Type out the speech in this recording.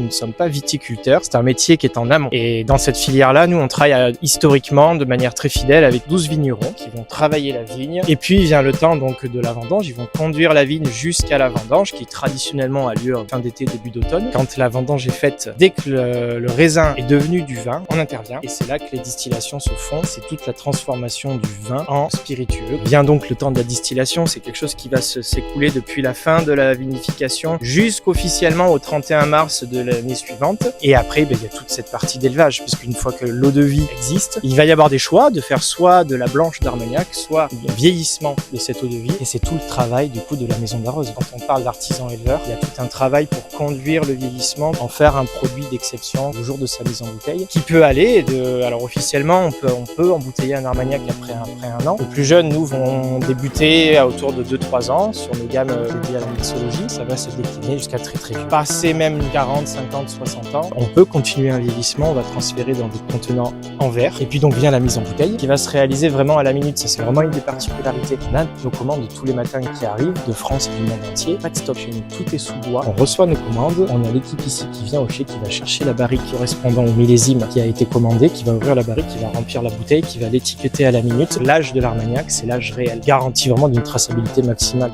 nous ne sommes pas viticulteurs, c'est un métier qui est en amont. Et dans cette filière-là, nous on travaille historiquement de manière très fidèle avec 12 vignerons qui vont travailler la vigne. Et puis vient le temps donc de la vendange, ils vont conduire la vigne jusqu'à la vendange qui traditionnellement a lieu fin d'été, début d'automne. Quand la vendange est faite, dès que le raisin est devenu du vin, on intervient et c'est là que les distillations se font, c'est toute la transformation du vin en spiritueux. Vient donc le temps de la distillation, c'est quelque chose qui va s'écouler depuis la fin de la vinification jusqu'officiellement au 31 mars de l'année suivante. Et après, il y a toute cette partie d'élevage, parce qu'une fois que l'eau-de-vie existe, il va y avoir des choix de faire soit de la blanche d'Armagnac, soit un vieillissement de cette eau-de-vie. Et c'est tout le travail du coup de la maison d'Arreuse. Quand on parle d'artisan éleveur, il y a tout un travail pour conduire le vieillissement, en faire un produit d'exception le jour de sa mise en bouteille, qui peut aller alors officiellement, on peut embouteiller un Armagnac après un an. Les plus jeunes, nous, vont débuter à autour de 2-3 ans sur nos gammes dédiées à la mixologie. Ça va se décliner jusqu'à très vieux. Passé même 40, 50, 60 ans, on peut continuer un vieillissement, on va transférer dans des contenants en verre. Et puis donc vient la mise en bouteille qui va se réaliser vraiment à la minute. Ça, c'est vraiment une des particularités. On a nos commandes tous les matins qui arrivent de France et du monde entier. Pas de stop chez nous, tout est sous bois. On reçoit nos commandes, on a l'équipe ici qui vient au chai, qui va chercher la barrique correspondant au millésime qui a été commandé, qui va ouvrir la barrique, qui va remplir la bouteille, qui va l'étiqueter à la minute. L'âge de l'Armagnac, c'est l'âge réel. Garantie vraiment d'une traçabilité maximale.